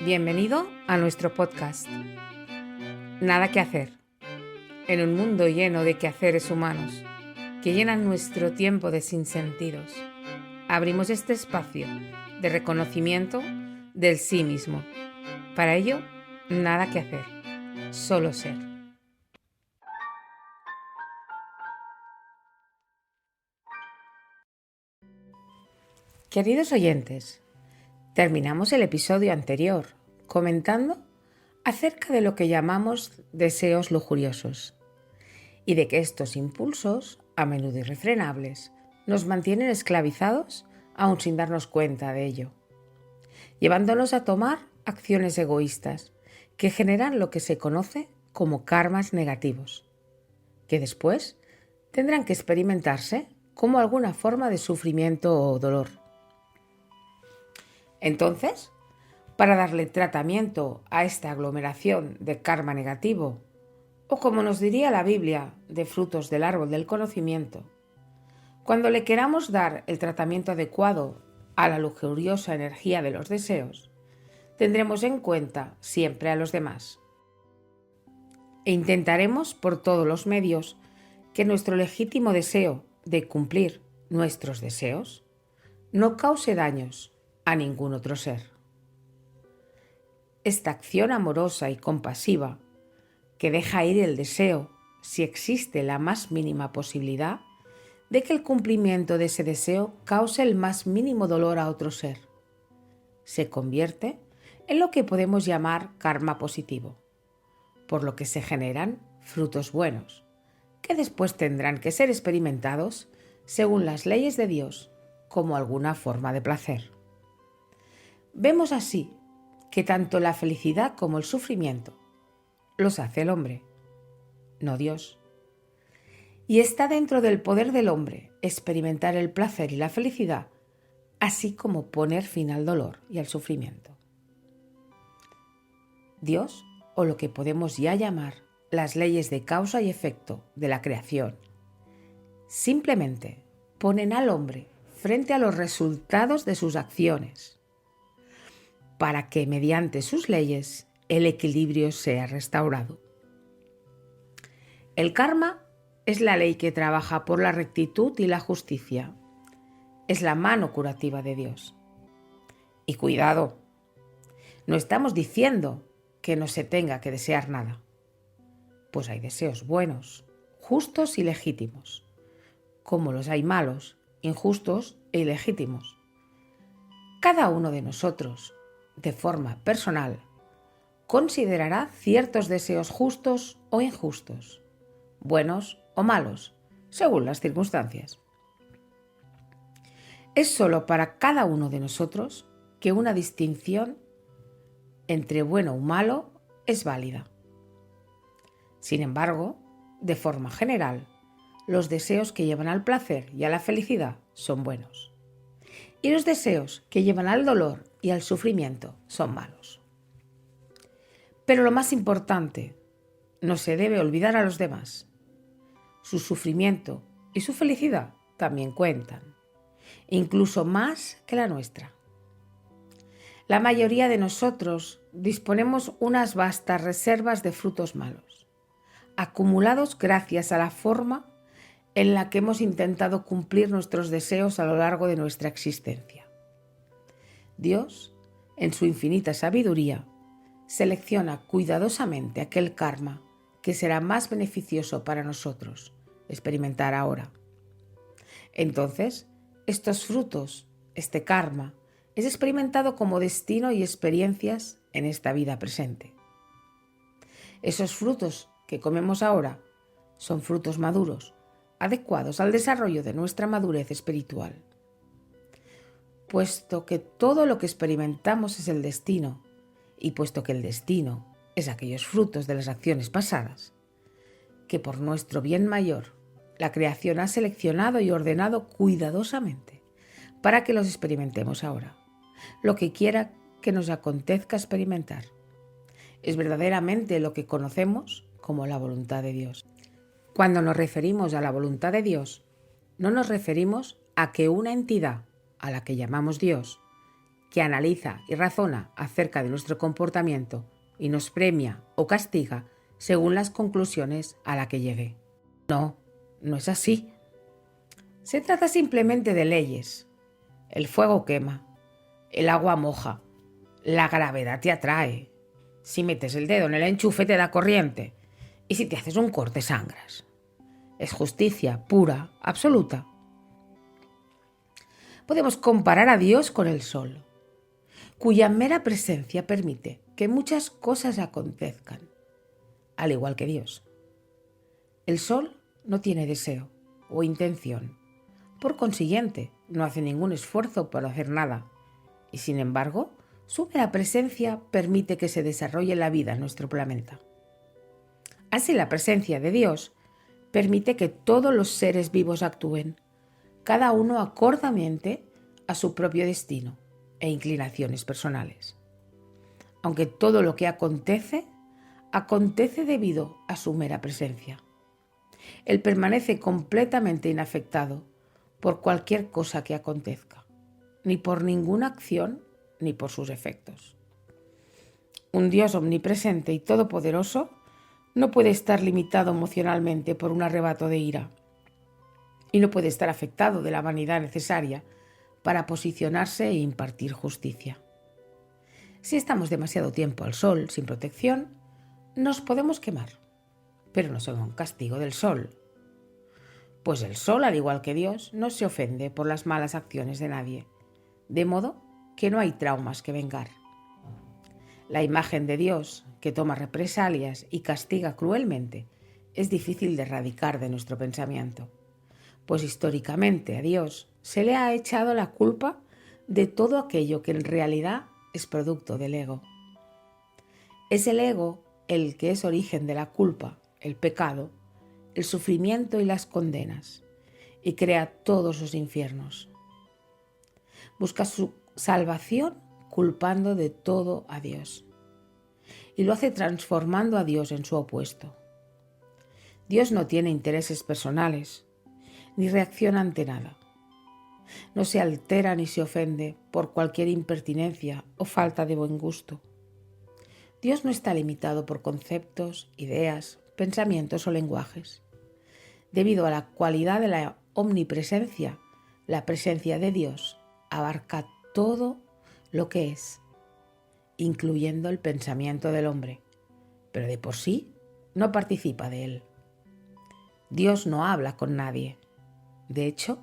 Bienvenido a nuestro podcast. Nada que hacer. En un mundo lleno de quehaceres humanos que llenan nuestro tiempo de sinsentidos, abrimos este espacio de reconocimiento del sí mismo. Para ello, nada que hacer, solo ser. Queridos oyentes, terminamos el episodio anterior comentando acerca de lo que llamamos deseos lujuriosos y de que estos impulsos, a menudo irrefrenables, nos mantienen esclavizados aún sin darnos cuenta de ello, llevándonos a tomar acciones egoístas que generan lo que se conoce como karmas negativos, que después tendrán que experimentarse como alguna forma de sufrimiento o dolor. Entonces, para darle tratamiento a esta aglomeración de karma negativo, o como nos diría la Biblia, de frutos del árbol del conocimiento, cuando le queramos dar el tratamiento adecuado a la lujuriosa energía de los deseos, tendremos en cuenta siempre a los demás. E intentaremos por todos los medios que nuestro legítimo deseo de cumplir nuestros deseos no cause daños a ningún otro ser. Esta acción amorosa y compasiva que deja ir el deseo si existe la más mínima posibilidad de que el cumplimiento de ese deseo cause el más mínimo dolor a otro ser, se convierte en lo que podemos llamar karma positivo, por lo que se generan frutos buenos, que después tendrán que ser experimentados según las leyes de Dios como alguna forma de placer. Vemos así que tanto la felicidad como el sufrimiento los hace el hombre, no Dios. Y está dentro del poder del hombre experimentar el placer y la felicidad, así como poner fin al dolor y al sufrimiento. Dios, o lo que podemos ya llamar las leyes de causa y efecto de la creación, simplemente ponen al hombre frente a los resultados de sus acciones, para que mediante sus leyes el equilibrio sea restaurado. El karma es la ley que trabaja por la rectitud y la justicia. Es la mano curativa de Dios. Y cuidado, no estamos diciendo que no se tenga que desear nada, pues hay deseos buenos, justos y legítimos, como los hay malos, injustos e ilegítimos. Cada uno de nosotros, de forma personal, considerará ciertos deseos justos o injustos, buenos o malos, según las circunstancias. Es solo para cada uno de nosotros que una distinción entre bueno o malo es válida. Sin embargo, de forma general, los deseos que llevan al placer y a la felicidad son buenos, y los deseos que llevan al dolor y al sufrimiento son malos. Pero lo más importante, no se debe olvidar a los demás. Su sufrimiento y su felicidad también cuentan, incluso más que la nuestra. La mayoría de nosotros disponemos unas vastas reservas de frutos malos, acumulados gracias a la forma en la que hemos intentado cumplir nuestros deseos a lo largo de nuestra existencia. Dios, en su infinita sabiduría, selecciona cuidadosamente aquel karma que será más beneficioso para nosotros experimentar ahora. Entonces, estos frutos, este karma, es experimentado como destino y experiencias en esta vida presente. Esos frutos que comemos ahora son frutos maduros, adecuados al desarrollo de nuestra madurez espiritual. Puesto que todo lo que experimentamos es el destino, y puesto que el destino es aquellos frutos de las acciones pasadas, que por nuestro bien mayor la creación ha seleccionado y ordenado cuidadosamente para que los experimentemos ahora, lo que quiera que nos acontezca experimentar. Es verdaderamente lo que conocemos como la voluntad de Dios. Cuando nos referimos a la voluntad de Dios, no nos referimos a que una entidad, a la que llamamos Dios, que analiza y razona acerca de nuestro comportamiento y nos premia o castiga según las conclusiones a las que llegue. No, no es así. Se trata simplemente de leyes. El fuego quema, el agua moja, la gravedad te atrae. Si metes el dedo en el enchufe te da corriente y si te haces un corte sangras. Es justicia pura, absoluta. Podemos comparar a Dios con el sol, cuya mera presencia permite que muchas cosas acontezcan, al igual que Dios. El sol no tiene deseo o intención. Por consiguiente, no hace ningún esfuerzo por hacer nada, y sin embargo, su mera presencia permite que se desarrolle la vida en nuestro planeta. Así, la presencia de Dios permite que todos los seres vivos actúen, cada uno acordamente a su propio destino e inclinaciones personales. Aunque todo lo que acontece debido a su mera presencia. Él permanece completamente inafectado por cualquier cosa que acontezca, ni por ninguna acción ni por sus efectos. Un Dios omnipresente y todopoderoso no puede estar limitado emocionalmente por un arrebato de ira y no puede estar afectado de la vanidad necesaria para posicionarse e impartir justicia. Si estamos demasiado tiempo al sol sin protección, nos podemos quemar, pero no son un castigo del sol. Pues el sol, al igual que Dios, no se ofende por las malas acciones de nadie, de modo que no hay traumas que vengar. La imagen de Dios, que toma represalias y castiga cruelmente, es difícil de erradicar de nuestro pensamiento, pues históricamente a Dios se le ha echado la culpa de todo aquello que en realidad es producto del ego. Es el ego el que es origen de la culpa, el pecado, el sufrimiento y las condenas, y crea todos los infiernos. Busca su salvación culpando de todo a Dios, y lo hace transformando a Dios en su opuesto. Dios no tiene intereses personales, ni reacciona ante nada. No se altera ni se ofende por cualquier impertinencia o falta de buen gusto. Dios no está limitado por conceptos, ideas, pensamientos o lenguajes. Debido a la cualidad de la omnipresencia, la presencia de Dios abarca todo lo que es, incluyendo el pensamiento del hombre, pero de por sí no participa de él. Dios no habla con nadie. De hecho,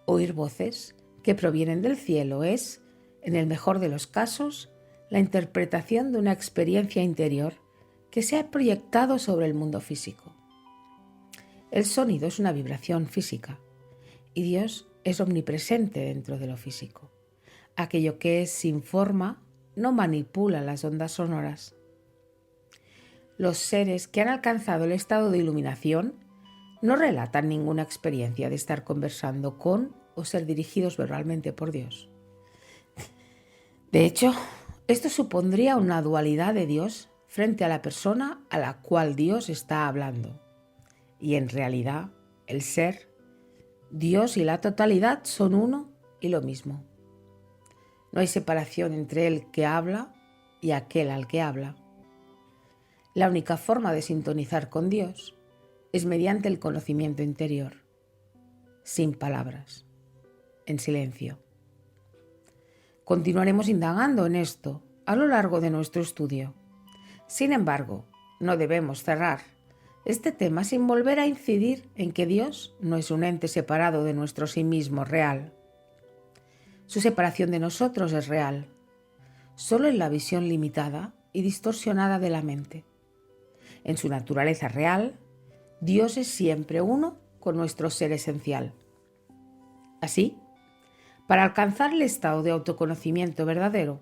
oír voces que provienen del cielo es, en el mejor de los casos, la interpretación de una experiencia interior que se ha proyectado sobre el mundo físico. El sonido es una vibración física y Dios es omnipresente dentro de lo físico. Aquello que es sin forma no manipula las ondas sonoras. Los seres que han alcanzado el estado de iluminación no relatan ninguna experiencia de estar conversando con o ser dirigidos verbalmente por Dios. De hecho, esto supondría una dualidad de Dios frente a la persona a la cual Dios está hablando. Y en realidad, el ser, Dios y la totalidad son uno y lo mismo. No hay separación entre el que habla y aquel al que habla. La única forma de sintonizar con Dios es mediante el conocimiento interior, sin palabras, en silencio. Continuaremos indagando en esto a lo largo de nuestro estudio. Sin embargo, no debemos cerrar este tema sin volver a incidir en que Dios no es un ente separado de nuestro sí mismo real. Su separación de nosotros es real, solo en la visión limitada y distorsionada de la mente. En su naturaleza real, Dios es siempre uno con nuestro ser esencial. Así, para alcanzar el estado de autoconocimiento verdadero,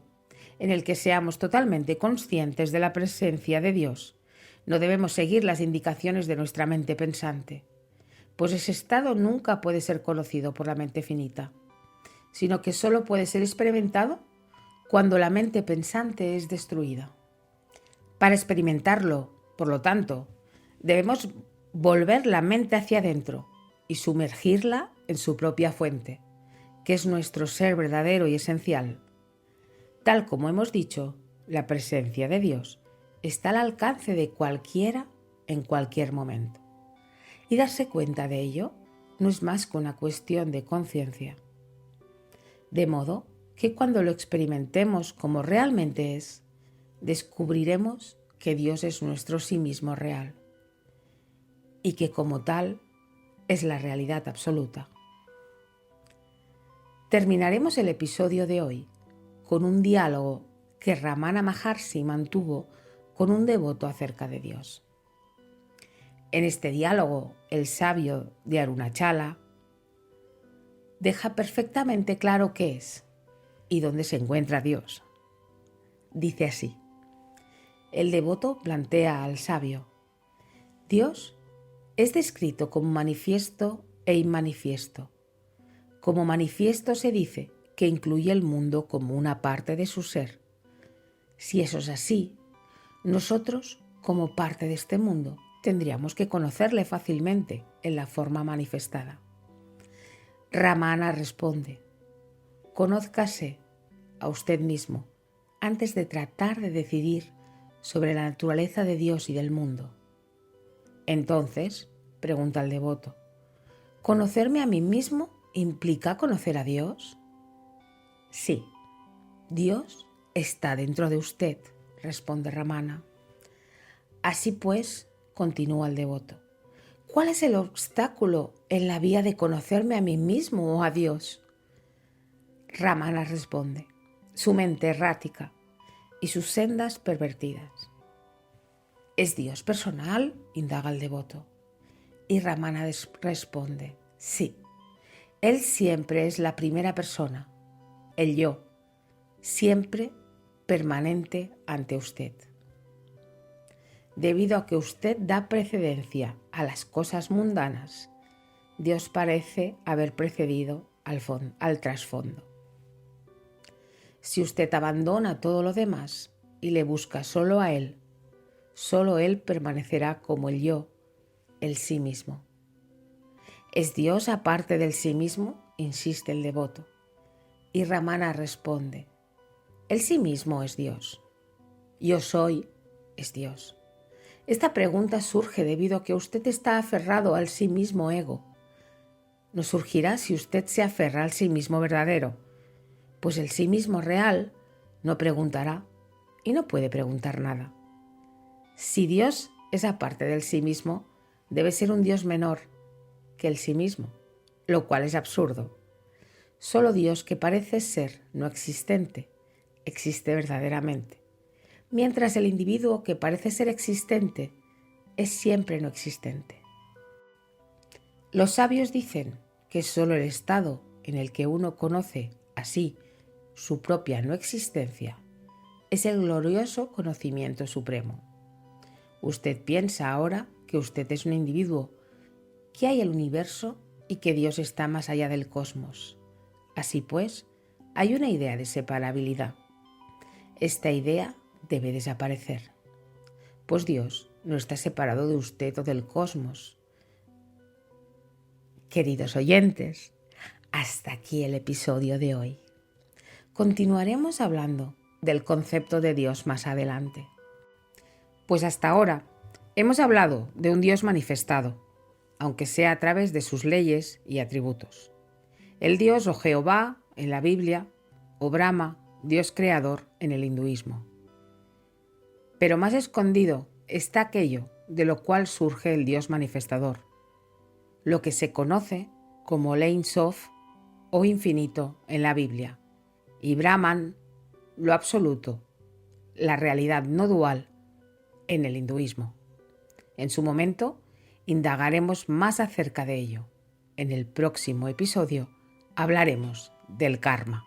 en el que seamos totalmente conscientes de la presencia de Dios, no debemos seguir las indicaciones de nuestra mente pensante, pues ese estado nunca puede ser conocido por la mente finita, sino que solo puede ser experimentado cuando la mente pensante es destruida. Para experimentarlo, por lo tanto, debemos volver la mente hacia adentro y sumergirla en su propia fuente, que es nuestro ser verdadero y esencial. Tal como hemos dicho, la presencia de Dios está al alcance de cualquiera en cualquier momento. Y darse cuenta de ello no es más que una cuestión de conciencia. De modo que cuando lo experimentemos como realmente es, descubriremos que Dios es nuestro sí mismo real y que como tal es la realidad absoluta. Terminaremos el episodio de hoy con un diálogo que Ramana Maharshi mantuvo con un devoto acerca de Dios. En este diálogo, el sabio de Arunachala deja perfectamente claro qué es y dónde se encuentra Dios. Dice así: el devoto plantea al sabio: Dios es descrito como manifiesto e inmanifiesto. Como manifiesto se dice que incluye el mundo como una parte de su ser. Si eso es así, nosotros, como parte de este mundo, tendríamos que conocerle fácilmente en la forma manifestada. Ramana responde: conózcase a usted mismo antes de tratar de decidir sobre la naturaleza de Dios y del mundo. Entonces, pregunta el devoto, ¿conocerme a mí mismo implica conocer a Dios? Sí, Dios está dentro de usted, responde Ramana. Así pues, continúa el devoto, ¿cuál es el obstáculo en la vía de conocerme a mí mismo o a Dios? Ramana responde: su mente errática y sus sendas pervertidas. ¿Es Dios personal?, indaga el devoto. Y Ramana responde: sí, Él siempre es la primera persona, el yo, siempre permanente ante usted. Debido a que usted da precedencia a las cosas mundanas, Dios parece haber precedido al trasfondo. Si usted abandona todo lo demás y le busca solo a Él permanecerá como el yo, el sí mismo. ¿Es Dios aparte del sí mismo?, insiste el devoto. Y Ramana responde: el sí mismo es Dios. Yo soy es Dios. Esta pregunta surge debido a que usted está aferrado al sí mismo ego. No surgirá si usted se aferra al sí mismo verdadero, pues el sí mismo real no preguntará y no puede preguntar nada. Si Dios es aparte del sí mismo, debe ser un Dios menor que el sí mismo, lo cual es absurdo. Solo Dios, que parece ser no existente, existe verdaderamente, mientras el individuo que parece ser existente es siempre no existente. Los sabios dicen que solo el estado en el que uno conoce así su propia no existencia es el glorioso conocimiento supremo. Usted piensa ahora que usted es un individuo, que hay el universo y que Dios está más allá del cosmos. Así pues, hay una idea de separabilidad. Esta idea debe desaparecer, pues Dios no está separado de usted o del cosmos. Queridos oyentes, hasta aquí el episodio de hoy. Continuaremos hablando del concepto de Dios más adelante. Pues hasta ahora hemos hablado de un Dios manifestado, aunque sea a través de sus leyes y atributos. El Dios o Jehová en la Biblia, o Brahma, Dios creador en el hinduismo. Pero más escondido está aquello de lo cual surge el Dios manifestador, lo que se conoce como Ein Sof o infinito en la Biblia, y Brahman, lo absoluto, la realidad no dual en el hinduismo. En su momento, indagaremos más acerca de ello. En el próximo episodio hablaremos del karma.